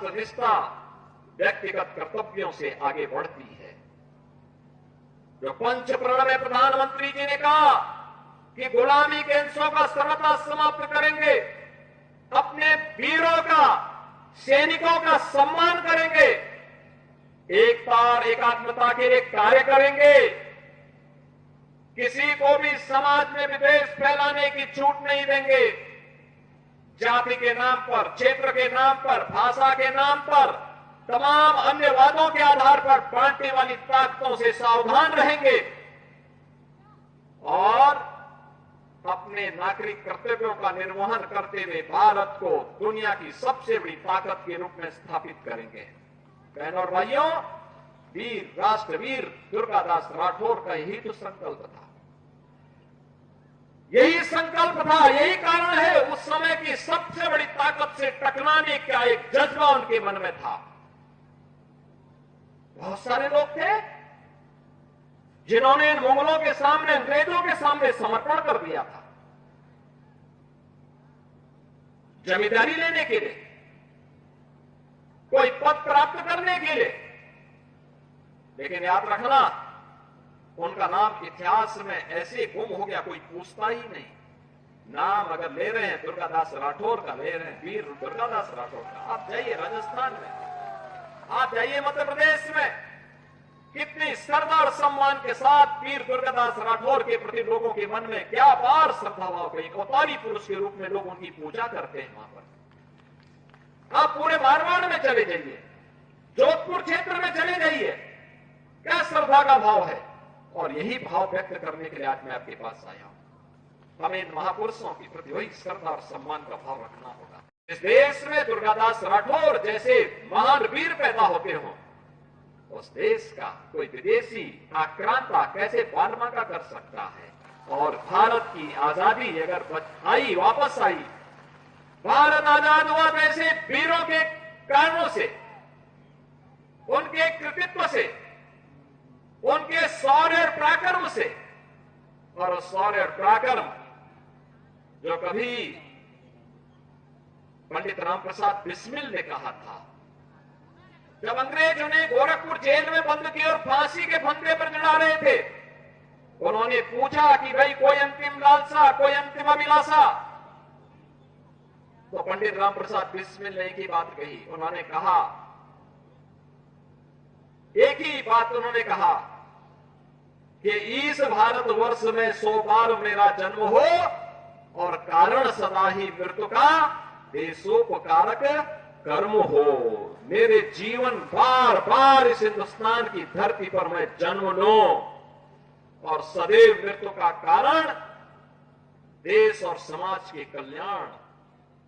राष्ट्रनिष्ठा व्यक्तिगत कर्तव्यों से आगे बढ़ती है। जो पंच प्रण में प्रधानमंत्री जी ने कहा कि गुलामी के अंशों का सर्वथा समाप्त करेंगे, अपने वीरों का, सैनिकों का सम्मान करेंगे, एकता और एकात्मता के लिए कार्य करेंगे, किसी को भी समाज में विद्वेष फैलाने की छूट नहीं देंगे, जाति के नाम पर, क्षेत्र के नाम पर, भाषा के नाम पर, तमाम अन्य वादों के आधार पर बांटने वाली ताकतों से सावधान रहेंगे और अपने नागरिक कर्तव्यों का निर्वहन करते हुए भारत को दुनिया की सबसे बड़ी ताकत के रूप में स्थापित करेंगे। बहनों और भाइयों, वीर राष्ट्रवीर दुर्गादास राठौर का यही तो संकल्प था, यही संकल्प था, यही कारण है उस समय की सबसे बड़ी ताकत से टकराने का एक जज्बा उनके मन में था। बहुत सारे लोग थे जिन्होंने मुगलों के सामने, अंग्रेजों के सामने समर्पण कर दिया था जमींदारी लेने के लिए, कोई पद प्राप्त करने के लिए। लेकिन याद रखना, उनका नाम इतिहास में ऐसे गुम हो गया, कोई पूछता ही नहीं। नाम अगर ले रहे हैं दुर्गादास राठौर का, ले रहे हैं वीर दुर्गादास राठौर का। आप जाइए राजस्थान में, आप जाइए मध्य प्रदेश में, कितनी श्रद्धा और सम्मान के साथ वीर दुर्गादास राठौर के प्रति लोगों के मन में क्या अपार श्रद्धा भाव का, एक अवतारी पुरुष के रूप में लोग उनकी पूजा करते हैं। वहां पर आप पूरे मारवाड़ में चले जाइए, जोधपुर क्षेत्र में चले जाइए, क्या श्रद्धा का भाव है। और यही भाव व्यक्त करने के लिए आज मैं आपके पास आया हूं। हमें इन महापुरुषों के प्रति वही श्रद्धा और सम्मान का भाव रखना होगा। इस देश में दुर्गादास राठौर जैसे महान वीर पैदा होते हों, उस देश का कोई विदेशी आक्रांता कैसे बालमाका कर सकता है। और भारत की आजादी अगर आई, वापस आई, भारत आजाद हुआ तो ऐसे वीरों के कारणों से, उनके कृतित्व से, उनके शौर्य और पराक्रम से। और शौर्य और पराक्रम जो कभी पंडित राम प्रसाद बिस्मिल ने कहा था, जब अंग्रेज उन्हें गोरखपुर जेल में बंद किए और फांसी के फंदे पर चढ़ा रहे थे, उन्होंने पूछा कि भाई कोई अंतिम लालसा, कोई अंतिम अभिलाषा। तो पंडित राम प्रसाद बिस्मिल ने एक ही बात कही, उन्होंने कहा, एक ही बात उन्होंने कहा कि इस भारतवर्ष में 100 बार मेरा जन्म हो और कारण सदा ही मृत्यु का देशोपकारक कर्म हो। मेरे जीवन बार बार इस हिंदुस्तान की धरती पर मैं जन्म लूं और सदैव मृत्यु का कारण देश और समाज के कल्याण,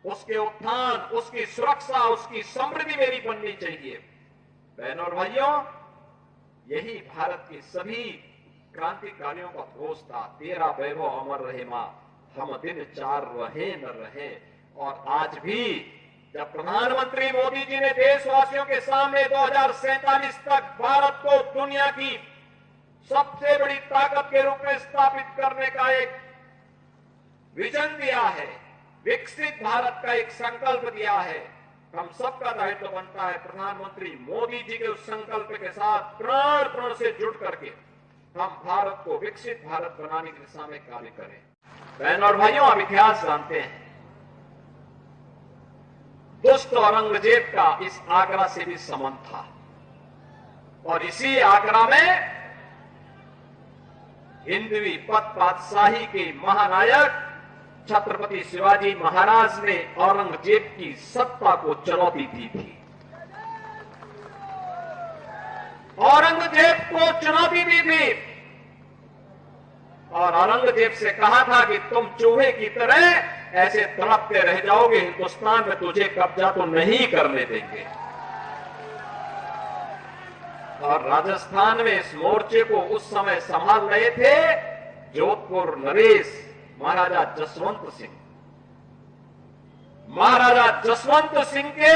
उसके उत्थान, उसकी सुरक्षा, उसकी समृद्धि मेरी बननी चाहिए। बहनों और भाइयों, यही भारत के सभी क्रांतिकारियों का घोष था, तेरा वैभव अमर रहे मां, हम दिन चार रहे न रहे। और आज भी जब प्रधानमंत्री मोदी जी ने देशवासियों के सामने 2047 तक भारत को दुनिया की सबसे बड़ी ताकत के रूप में स्थापित करने का एक विजन दिया है, विकसित भारत का एक संकल्प दिया है, हम सबका दायित्व बनता है प्रधानमंत्री मोदी जी के उस संकल्प के साथ प्राण प्राण से जुड़ करके हम भारत को विकसित भारत बनाने की दिशा में कार्य करें। बहनों और भाइयों, आप इतिहास जानते हैं, दुष्ट औरंगजेब का इस आगरा से भी संबंध था और इसी आगरा में हिंदवी पद पातशाही के महानायक छत्रपति शिवाजी महाराज ने औरंगजेब की सत्ता को चुनौती दी थी। औरंगजेब को चुनौती दी थी और औरंगजेब से कहा था कि तुम चूहे की तरह ऐसे तड़पते रह जाओगे, हिंदुस्तान में तुझे कब्जा तो नहीं करने देंगे। और राजस्थान में इस मोर्चे को उस समय संभाल रहे थे जोधपुर नरेश महाराजा जसवंत सिंह। महाराजा जसवंत सिंह के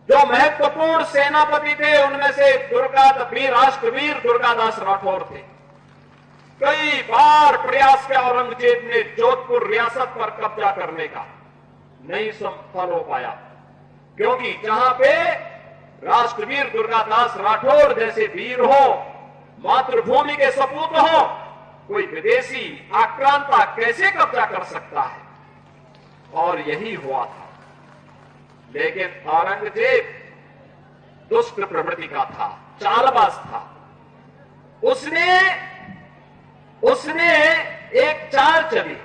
जो महत्वपूर्ण सेनापति थे उनमें से राष्ट्रवीर दुर्गादास राठौर थे। कई बार प्रयास किया औरंगजेब ने जोधपुर रियासत पर कब्जा करने का, नहीं सफल हो पाया। क्योंकि जहां पे राष्ट्रवीर दुर्गादास राठौर जैसे वीर हो, मातृभूमि के सपूत हो, कोई विदेशी आक्रांता कैसे कब्जा कर सकता है? और यही हुआ था। लेकिन औरंगजेब दुष्ट प्रवृत्ति का था, चालबाज था। उसने एक चाल चली,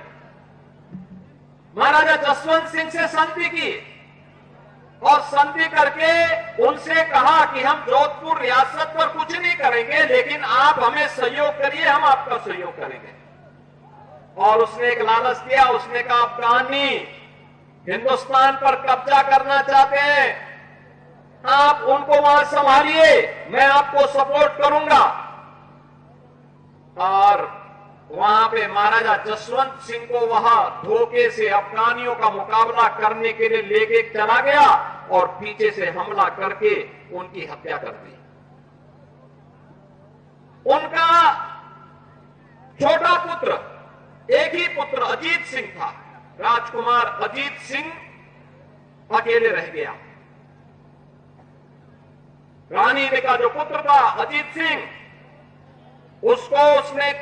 महाराजा जसवंत सिंह से संधि की और संधि करके उनसे कहा कि हम जोधपुर रियासत पर कुछ नहीं करेंगे, लेकिन आप हमें सहयोग करिए, हम आपका सहयोग करेंगे। और उसने एक लालच दिया, उसने कहा अफगानी हिंदुस्तान पर कब्जा करना चाहते हैं, आप उनको वहां संभालिए, मैं आपको सपोर्ट करूंगा। और वहां पे महाराजा जसवंत सिंह को वहां धोखे से अफगानियों का मुकाबला करने के लिए लेके चला गया और पीछे से हमला करके उनकी हत्या कर दी। उनका छोटा पुत्र, एक ही पुत्र अजीत सिंह था, राजकुमार अजीत सिंह अकेले रह गया। रानी का जो पुत्र था अजीत सिंह, उसको उसने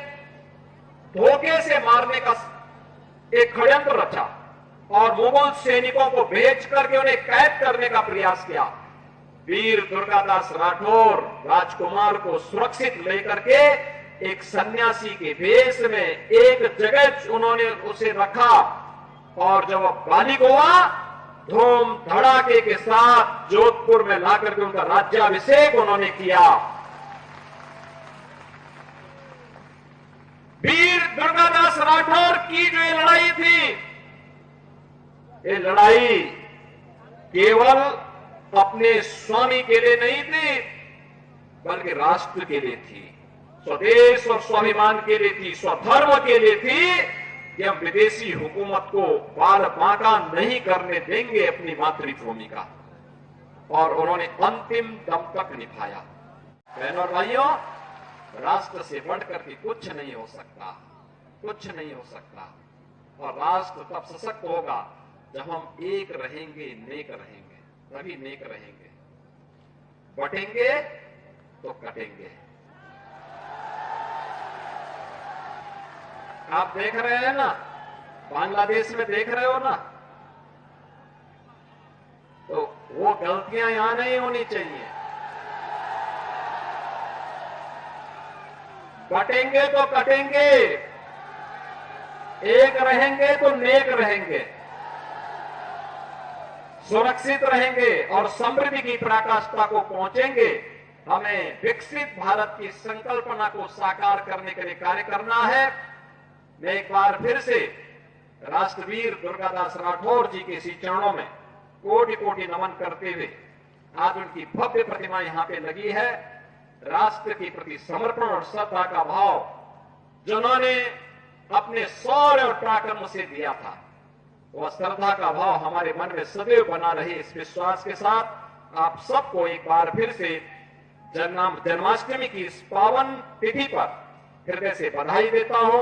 धोखे से मारने का एक षड्यंत्र रचा और मुगल सैनिकों को भेज करके उन्हें कैद करने का प्रयास किया। वीर दुर्गादास राठौर राजकुमार को सुरक्षित लेकर के एक सन्यासी के वेश में एक जगह उन्होंने उसे रखा और जब वह बालिग हुआ, धूम धड़ाके के साथ जोधपुर में लाकर के उनका राज्याभिषेक उन्होंने किया। वीर दुर्गादास राठौर की जो ये लड़ाई थी, ये लड़ाई केवल अपने स्वामी के लिए नहीं थी, बल्कि राष्ट्र के लिए थी, स्वदेश और स्वाभिमान के लिए थी, स्वधर्म के लिए थी कि हम विदेशी हुकूमत को बाल बांका नहीं करने देंगे अपनी मातृभूमि का। और उन्होंने अंतिम दम तक निभाया। बहनों और भाइयों, राष्ट्र से बढ़कर के कुछ नहीं हो सकता, कुछ नहीं हो सकता। और राष्ट्र तब सशक्त होगा जब हम एक रहेंगे, नेक रहेंगे, तभी नेक रहेंगे। बटेंगे तो कटेंगे। आप देख रहे हैं ना, बांग्लादेश में देख रहे हो ना, तो वो गलतियां यहां नहीं होनी चाहिए। बटेंगे तो कटेंगे, एक रहेंगे तो नेक रहेंगे, सुरक्षित रहेंगे और समृद्धि की पराकाष्ठा को पहुंचेंगे। हमें विकसित भारत की संकल्पना को साकार करने के लिए कार्य करना है। मैं एक बार फिर से राष्ट्रवीर दुर्गादास राठौर जी के इसी चरणों में कोटि कोटि नमन करते हुए, आज उनकी भव्य प्रतिमा यहां पे लगी है। राष्ट्र के प्रति समर्पण और श्रद्धा का भाव जिन्होंने अपने शौर्य और पराक्रम से दिया था, वह श्रद्धा का भाव हमारे मन में सदैव बना रहे, इस विश्वास के साथ आप सबको एक बार फिर से जन्माष्टमी की इस पावन तिथि पर हृदय से बधाई देता हूं।